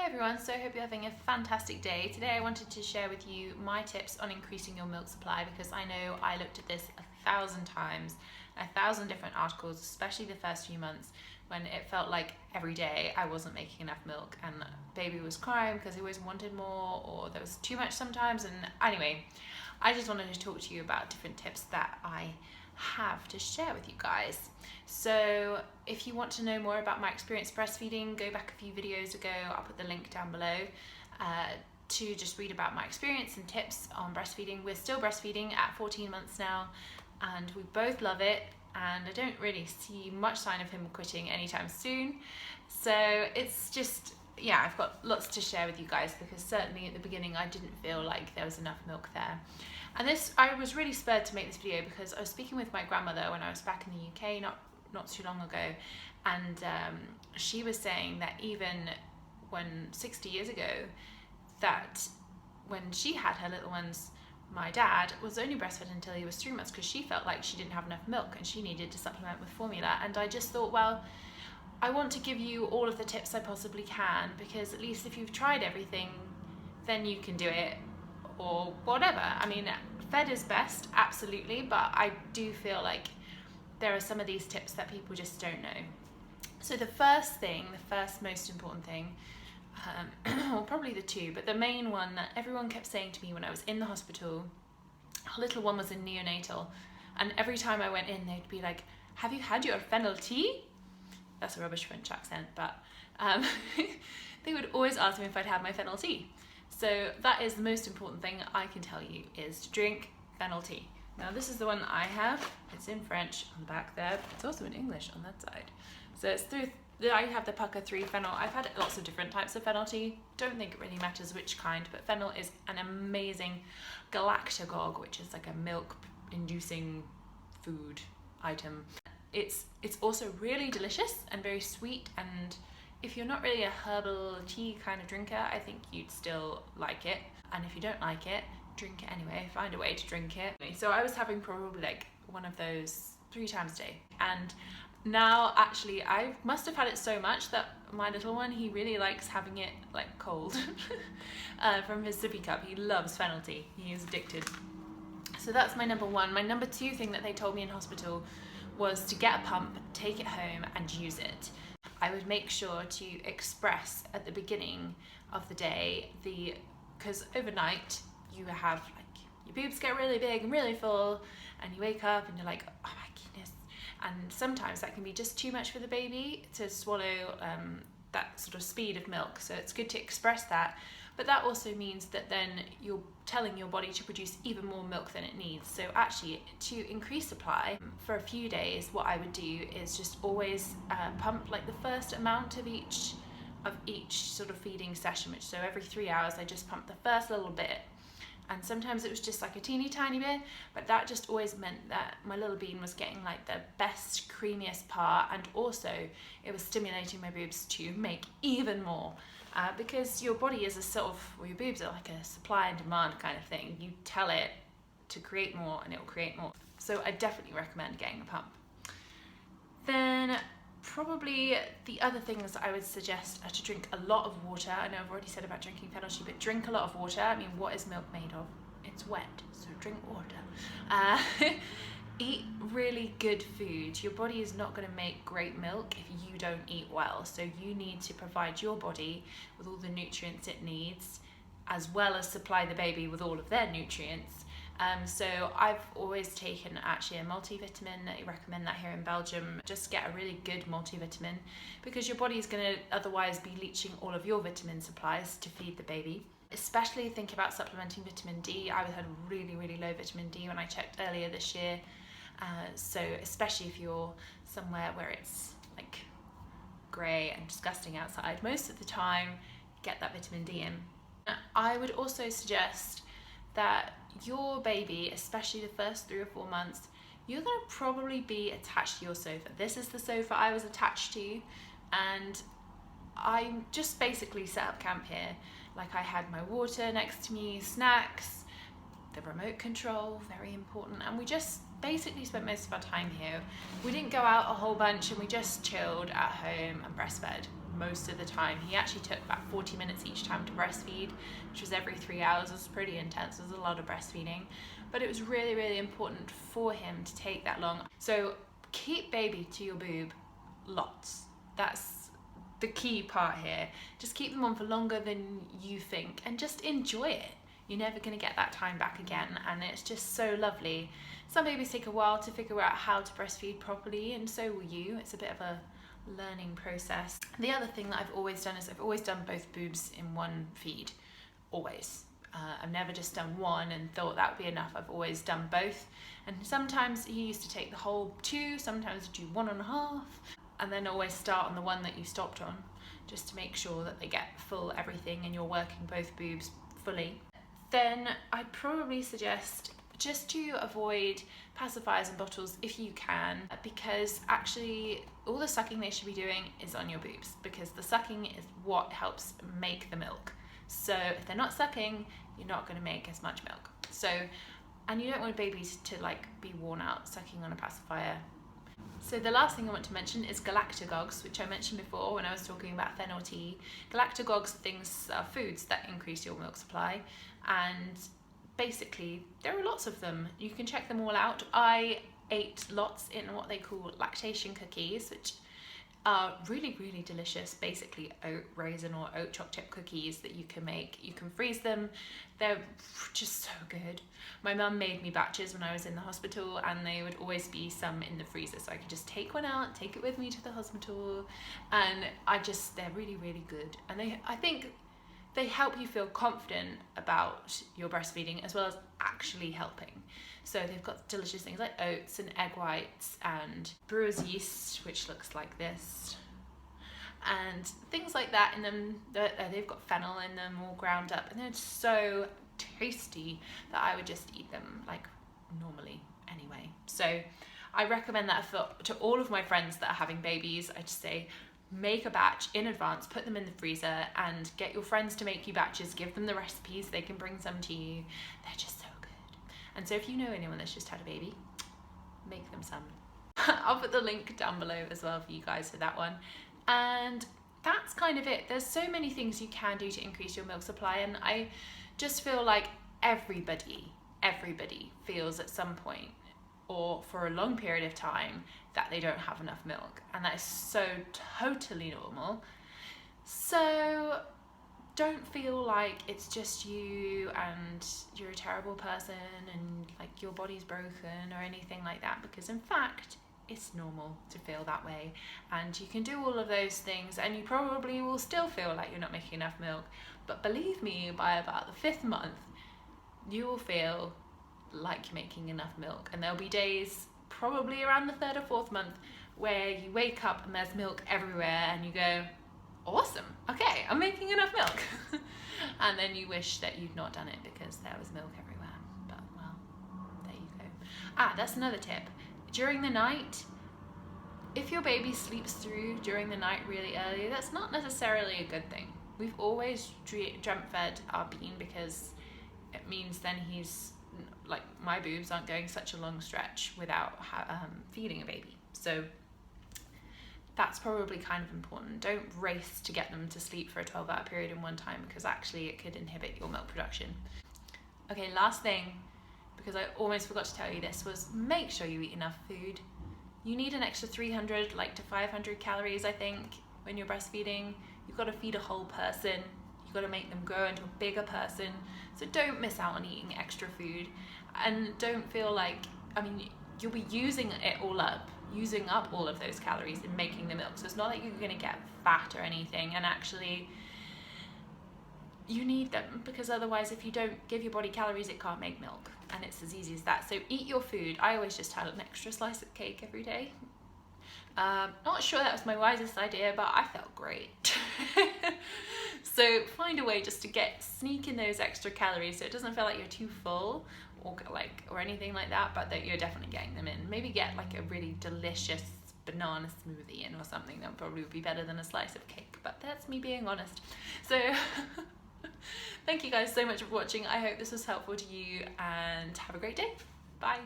everyone, so I hope you're having a fantastic day. Today I wanted to share with you my tips on increasing your milk supply, because I know I looked at this 1,000 times, 1,000 different articles, especially the first few months when it felt like every day I wasn't making enough milk and baby was crying because he always wanted more, or there was too much sometimes. And anyway, I just wanted to talk to you about different tips that I have to share with you guys. So if you want to know more about my experience breastfeeding, go back a few videos ago. I'll put the link down below to just read about my experience and tips on breastfeeding. We're still breastfeeding at 14 months now, and we both love it, and I don't really see much sign of him quitting anytime soon. So it's just, yeah, I've got lots to share with you guys, because certainly at the beginning I didn't feel like there was enough milk there. And I was really spurred to make this video because I was speaking with my grandmother when I was back in the UK not too long ago, and she was saying that even 60 years ago, that when she had her little ones, my dad was only breastfed until he was 3 months, because she felt like she didn't have enough milk and she needed to supplement with formula. And I just thought, well, I want to give you all of the tips I possibly can, because at least if you've tried everything, then you can do it, or whatever. I mean, fed is best, absolutely, but I do feel like there are some of these tips that people just don't know. So the first most important thing, well, probably the two, but the main one that everyone kept saying to me when I was in the hospital, our little one was in neonatal, and every time I went in, they'd be like, "Have you had your fennel tea?" That's a rubbish French accent, but they would always ask me if I'd had my fennel tea. So that is the most important thing I can tell you, is to drink fennel tea. Now this is the one I have. It's in French on the back there, but it's also in English on that side. So it's I have the Pucker 3 fennel. I've had lots of different types of fennel tea. Don't think it really matters which kind, but fennel is an amazing galactagogue, which is like a milk-inducing food item. It's also really delicious and very sweet, and if you're not really a herbal tea kind of drinker, I think you'd still like it. And if you don't like it, drink it anyway, find a way to drink it. So I was having probably like one of those 3 times a day. And now actually I must have had it so much that my little one, he really likes having it like cold from his sippy cup. He loves fennel tea, he is addicted. So that's my number one. My number two thing that they told me in hospital was to get a pump, take it home and use it. I would make sure to express at the beginning of the day, because overnight you have like your boobs get really big and really full, and you wake up and you're like, oh my goodness. And sometimes that can be just too much for the baby to swallow that sort of speed of milk. So it's good to express that. But that also means that then you're telling your body to produce even more milk than it needs. So actually, to increase supply for a few days, what I would do is just always pump like the first amount of each sort of feeding session, which so every 3 hours I just pump the first little bit. And sometimes it was just like a teeny tiny bit, but that just always meant that my little bean was getting like the best, creamiest part, and also it was stimulating my boobs to make even more. Because your body is a sort of, well, your boobs are like a supply and demand kind of thing. You tell it to create more and it will create more. So I definitely recommend getting a pump. Then probably the other things I would suggest are to drink a lot of water. I know I've already said about drinking fennel tea, but drink a lot of water. I mean, what is milk made of? It's wet, so drink water. Eat really good food. Your body is not going to make great milk if you don't eat well. So you need to provide your body with all the nutrients it needs, as well as supply the baby with all of their nutrients. So I've always taken actually a multivitamin. I recommend that here in Belgium. Just get a really good multivitamin, because your body is going to otherwise be leaching all of your vitamin supplies to feed the baby. Especially think about supplementing vitamin D. I had really, really low vitamin D when I checked earlier this year. So especially if you're somewhere where it's like grey and disgusting outside, most of the time get that vitamin D in. I would also suggest that your baby, especially the first 3 or 4 months, you're going to probably be attached to your sofa. This is the sofa I was attached to, and I just basically set up camp here. Like, I had my water next to me, snacks, the remote control, very important, and we just basically spent most of our time here. We didn't go out a whole bunch, and we just chilled at home and breastfed most of the time. He actually took about 40 minutes each time to breastfeed, which was every 3 hours. It was pretty intense. It was a lot of breastfeeding, but it was really, really important for him to take that long. So keep baby to your boob lots. That's the key part here. Just keep them on for longer than you think and just enjoy it. You're never going to get that time back again, and it's just so lovely. Some babies take a while to figure out how to breastfeed properly, and so will you. It's a bit of a learning process. The other thing that I've always done is I've always done both boobs in one feed, always. I've never just done one and thought that would be enough. I've always done both, and sometimes he used to take the whole 2, sometimes do 1.5, and then always start on the one that you stopped on, just to make sure that they get full everything and you're working both boobs fully. Then I'd probably suggest just to avoid pacifiers and bottles if you can, because actually all the sucking they should be doing is on your boobs, because the sucking is what helps make the milk. So if they're not sucking, you're not going to make as much milk. So, and you don't want babies to like be worn out sucking on a pacifier. So the last thing I want to mention is galactagogues, which I mentioned before when I was talking about fennel tea. Galactagogues are foods that increase your milk supply, and basically there are lots of them. You can check them all out. I ate lots in what they call lactation cookies, which are really, really delicious. Basically oat raisin or oat chocolate chip cookies that you can make. You can freeze them. They're just so good. My mum made me batches when I was in the hospital, and they would always be some in the freezer, so I could just take one out, take it with me to the hospital, and they're really, really good. And I think they help you feel confident about your breastfeeding as well as actually helping. So they've got delicious things like oats and egg whites and brewer's yeast, which looks like this, and things like that in them. They've got fennel in them all ground up, and they're so tasty that I would just eat them like normally anyway. So I recommend that to all of my friends that are having babies. I just say, make a batch in advance, put them in the freezer, and get your friends to make you batches. Give them the recipes, they can bring some to you. They're just so good. And so if you know anyone that's just had a baby, make them some. I'll put the link down below as well for you guys for that one. And that's kind of it. There's so many things you can do to increase your milk supply, and I just feel like everybody feels at some point or for a long period of time that they don't have enough milk, and that is so totally normal. So don't feel like it's just you and you're a terrible person and like your body's broken or anything like that, because in fact it's normal to feel that way, and you can do all of those things and you probably will still feel like you're not making enough milk. But believe me, by about the 5th month you will feel like you're making enough milk, and there'll be days probably around the 3rd or 4th month where you wake up and there's milk everywhere and you go, awesome, okay, I'm making enough milk. And then you wish that you'd not done it because there was milk everywhere. But well, there you go. That's another tip. During the night, if your baby sleeps through during the night really early, that's not necessarily a good thing. We've always dreamt fed our bean because it means then he's like, my boobs aren't going such a long stretch without feeding a baby. So that's probably kind of important. Don't race to get them to sleep for a 12-hour period in one time, because actually it could inhibit your milk production. Okay, last thing, because I almost forgot to tell you this, was make sure you eat enough food. You need an extra 300 to 500 calories, I think, when you're breastfeeding. You've got to feed a whole person. You've got to make them grow into a bigger person. So don't miss out on eating extra food, and don't feel like, you'll be using up all of those calories in making the milk. So it's not like you're going to get fat or anything, and actually you need them, because otherwise if you don't give your body calories, it can't make milk, and it's as easy as that. So eat your food. I always just had an extra slice of cake every day. Not sure that was my wisest idea, but I felt great. So find a way just to sneak in those extra calories so it doesn't feel like you're too full or anything like that, but that you're definitely getting them in. Maybe get like a really delicious banana smoothie in or something. That probably would be better than a slice of cake, but that's me being honest. So thank you guys so much for watching. I hope this was helpful to you, and have a great day. Bye.